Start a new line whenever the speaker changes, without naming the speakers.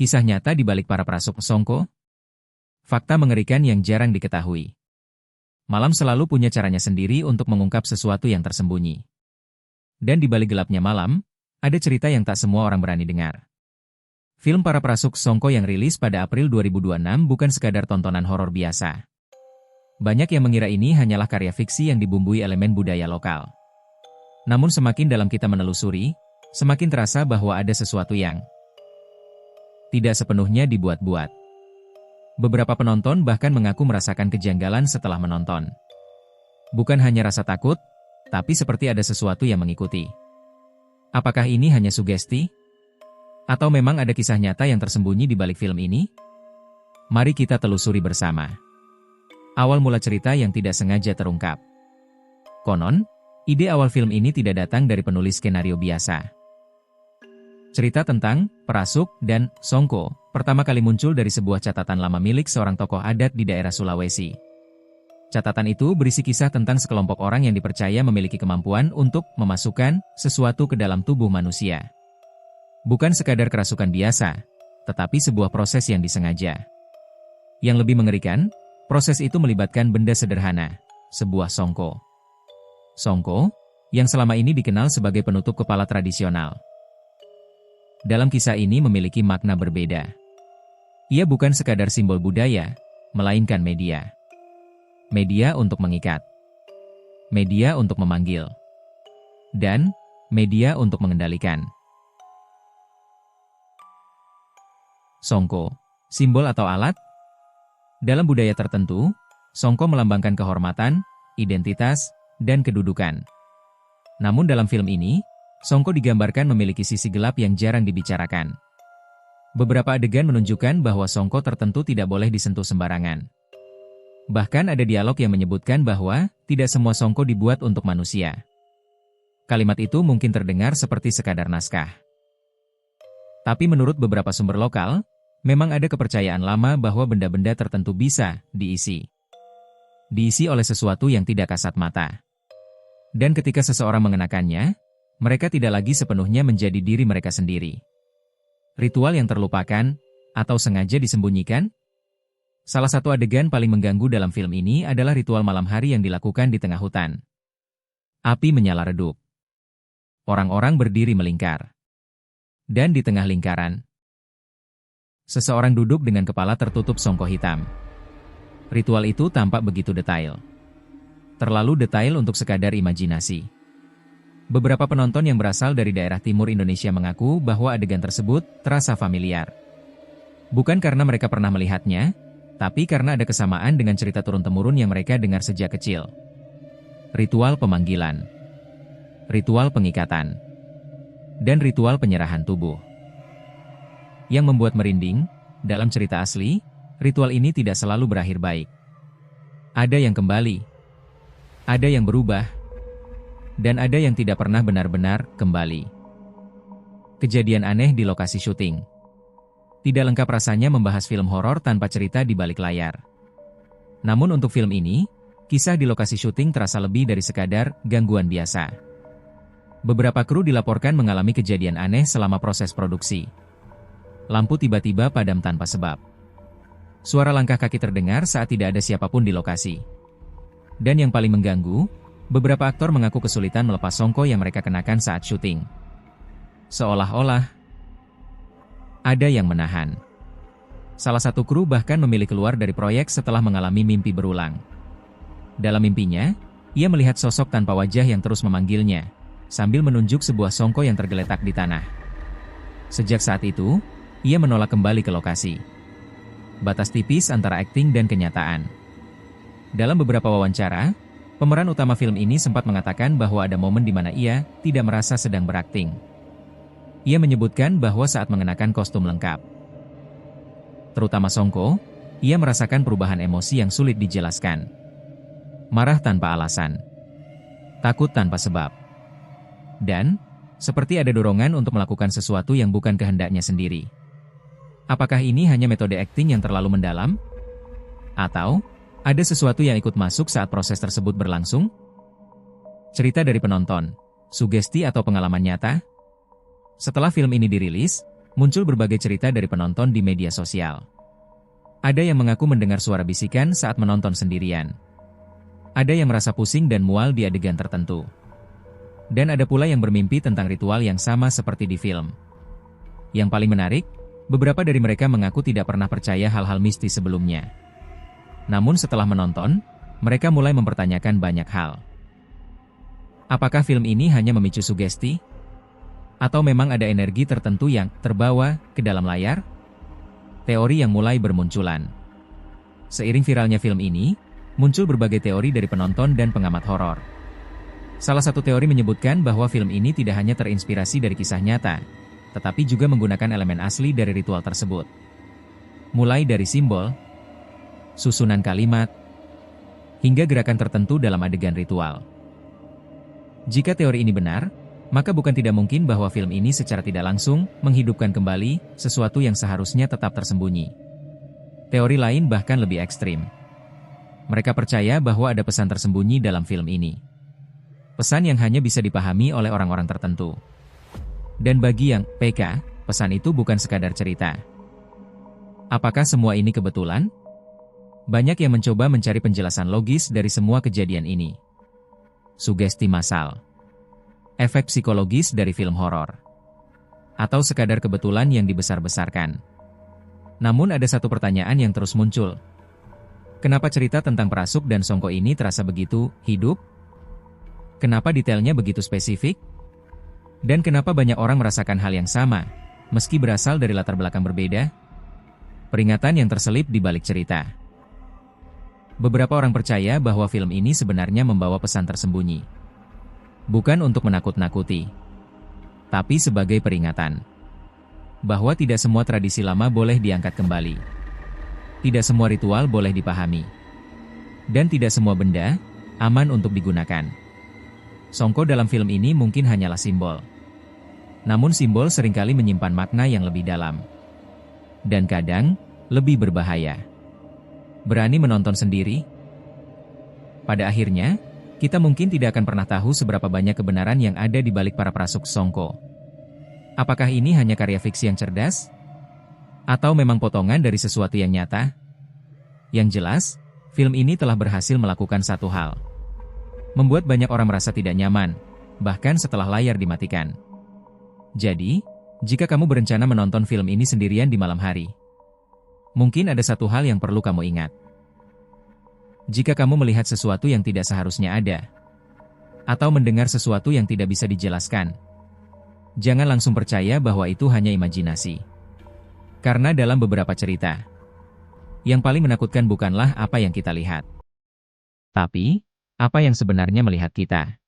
Kisah nyata di balik para prasuk Songko? Fakta mengerikan yang jarang diketahui. Malam selalu punya caranya sendiri untuk mengungkap sesuatu yang tersembunyi. Dan di balik gelapnya malam, ada cerita yang tak semua orang berani dengar. Film Para Prasuk Songko yang rilis pada April 2026 bukan sekadar tontonan horor biasa. Banyak yang mengira ini hanyalah karya fiksi yang dibumbui elemen budaya lokal. Namun semakin dalam kita menelusuri, semakin terasa bahwa ada sesuatu yang tidak sepenuhnya dibuat-buat. Beberapa penonton bahkan mengaku merasakan kejanggalan setelah menonton. Bukan hanya rasa takut, tapi seperti ada sesuatu yang mengikuti. Apakah ini hanya sugesti? Atau memang ada kisah nyata yang tersembunyi di balik film ini? Mari kita telusuri bersama. Awal mula cerita yang tidak sengaja terungkap. Konon, ide awal film ini tidak datang dari penulis skenario biasa. Cerita tentang Prasuk dan Songko pertama kali muncul dari sebuah catatan lama milik seorang tokoh adat di daerah Sulawesi. Catatan itu berisi kisah tentang sekelompok orang yang dipercaya memiliki kemampuan untuk memasukkan sesuatu ke dalam tubuh manusia. Bukan sekadar kerasukan biasa, tetapi sebuah proses yang disengaja. Yang lebih mengerikan, proses itu melibatkan benda sederhana, sebuah songko. Songko, yang selama ini dikenal sebagai penutup kepala tradisional. Dalam kisah ini memiliki makna berbeda. Ia bukan sekadar simbol budaya, melainkan media. Media untuk mengikat. Media untuk memanggil. Dan media untuk mengendalikan. Songko, simbol atau alat? Dalam budaya tertentu, songko melambangkan kehormatan, identitas, dan kedudukan. Namun dalam film ini, songko digambarkan memiliki sisi gelap yang jarang dibicarakan. Beberapa adegan menunjukkan bahwa songko tertentu tidak boleh disentuh sembarangan. Bahkan ada dialog yang menyebutkan bahwa tidak semua songko dibuat untuk manusia. Kalimat itu mungkin terdengar seperti sekadar naskah. Tapi menurut beberapa sumber lokal, memang ada kepercayaan lama bahwa benda-benda tertentu bisa diisi. Diisi oleh sesuatu yang tidak kasat mata. Dan ketika seseorang mengenakannya, mereka tidak lagi sepenuhnya menjadi diri mereka sendiri. Ritual yang terlupakan, atau sengaja disembunyikan? Salah satu adegan paling mengganggu dalam film ini adalah ritual malam hari yang dilakukan di tengah hutan. Api menyala redup. Orang-orang berdiri melingkar. Dan di tengah lingkaran, seseorang duduk dengan kepala tertutup songko hitam. Ritual itu tampak begitu detail. Terlalu detail untuk sekadar imajinasi. Beberapa penonton yang berasal dari daerah timur Indonesia mengaku bahwa adegan tersebut terasa familiar. Bukan karena mereka pernah melihatnya, tapi karena ada kesamaan dengan cerita turun-temurun yang mereka dengar sejak kecil. Ritual pemanggilan, ritual pengikatan, dan ritual penyerahan tubuh. Yang membuat merinding, dalam cerita asli, ritual ini tidak selalu berakhir baik. Ada yang kembali, ada yang berubah, dan ada yang tidak pernah benar-benar kembali. Kejadian aneh di lokasi syuting. Tidak lengkap rasanya membahas film horor tanpa cerita di balik layar. Namun untuk film ini, kisah di lokasi syuting terasa lebih dari sekadar gangguan biasa. Beberapa kru dilaporkan mengalami kejadian aneh selama proses produksi. Lampu tiba-tiba padam tanpa sebab. Suara langkah kaki terdengar saat tidak ada siapapun di lokasi. Dan yang paling mengganggu, beberapa aktor mengaku kesulitan melepas songko yang mereka kenakan saat syuting. Seolah-olah ada yang menahan. Salah satu kru bahkan memilih keluar dari proyek setelah mengalami mimpi berulang. Dalam mimpinya, ia melihat sosok tanpa wajah yang terus memanggilnya, sambil menunjuk sebuah songko yang tergeletak di tanah. Sejak saat itu, ia menolak kembali ke lokasi. Batas tipis antara akting dan kenyataan. Dalam beberapa wawancara, pemeran utama film ini sempat mengatakan bahwa ada momen di mana ia tidak merasa sedang berakting. Ia menyebutkan bahwa saat mengenakan kostum lengkap, terutama songko, ia merasakan perubahan emosi yang sulit dijelaskan. Marah tanpa alasan. Takut tanpa sebab. Dan, seperti ada dorongan untuk melakukan sesuatu yang bukan kehendaknya sendiri. Apakah ini hanya metode akting yang terlalu mendalam? Atau ada sesuatu yang ikut masuk saat proses tersebut berlangsung? Cerita dari penonton, sugesti atau pengalaman nyata? Setelah film ini dirilis, muncul berbagai cerita dari penonton di media sosial. Ada yang mengaku mendengar suara bisikan saat menonton sendirian. Ada yang merasa pusing dan mual di adegan tertentu. Dan ada pula yang bermimpi tentang ritual yang sama seperti di film. Yang paling menarik, beberapa dari mereka mengaku tidak pernah percaya hal-hal mistis sebelumnya. Namun setelah menonton, mereka mulai mempertanyakan banyak hal. Apakah film ini hanya memicu sugesti? Atau memang ada energi tertentu yang terbawa ke dalam layar? Teori yang mulai bermunculan. Seiring viralnya film ini, muncul berbagai teori dari penonton dan pengamat horor. Salah satu teori menyebutkan bahwa film ini tidak hanya terinspirasi dari kisah nyata, tetapi juga menggunakan elemen asli dari ritual tersebut. Mulai dari simbol, susunan kalimat, hingga gerakan tertentu dalam adegan ritual. Jika teori ini benar, maka bukan tidak mungkin bahwa film ini secara tidak langsung menghidupkan kembali sesuatu yang seharusnya tetap tersembunyi. Teori lain bahkan lebih ekstrim. Mereka percaya bahwa ada pesan tersembunyi dalam film ini. Pesan yang hanya bisa dipahami oleh orang-orang tertentu. Dan bagi yang PK, pesan itu bukan sekadar cerita. Apakah semua ini kebetulan? Banyak yang mencoba mencari penjelasan logis dari semua kejadian ini. Sugesti massal, efek psikologis dari film horor, atau sekadar kebetulan yang dibesar-besarkan. Namun ada satu pertanyaan yang terus muncul. Kenapa cerita tentang Prasuk dan Songko ini terasa begitu hidup? Kenapa detailnya begitu spesifik? Dan kenapa banyak orang merasakan hal yang sama, meski berasal dari latar belakang berbeda? Peringatan yang terselip di balik cerita. Beberapa orang percaya bahwa film ini sebenarnya membawa pesan tersembunyi. Bukan untuk menakut-nakuti, tapi sebagai peringatan. Bahwa tidak semua tradisi lama boleh diangkat kembali. Tidak semua ritual boleh dipahami. Dan tidak semua benda aman untuk digunakan. Songko dalam film ini mungkin hanyalah simbol. Namun simbol seringkali menyimpan makna yang lebih dalam. Dan kadang, lebih berbahaya. Berani menonton sendiri? Pada akhirnya, kita mungkin tidak akan pernah tahu seberapa banyak kebenaran yang ada di balik para prasuk Songko. Apakah ini hanya karya fiksi yang cerdas? Atau memang potongan dari sesuatu yang nyata? Yang jelas, film ini telah berhasil melakukan satu hal. Membuat banyak orang merasa tidak nyaman, bahkan setelah layar dimatikan. Jadi, jika kamu berencana menonton film ini sendirian di malam hari, mungkin ada satu hal yang perlu kamu ingat. Jika kamu melihat sesuatu yang tidak seharusnya ada, atau mendengar sesuatu yang tidak bisa dijelaskan, jangan langsung percaya bahwa itu hanya imajinasi. Karena dalam beberapa cerita, yang paling menakutkan bukanlah apa yang kita lihat, tapi apa yang sebenarnya melihat kita.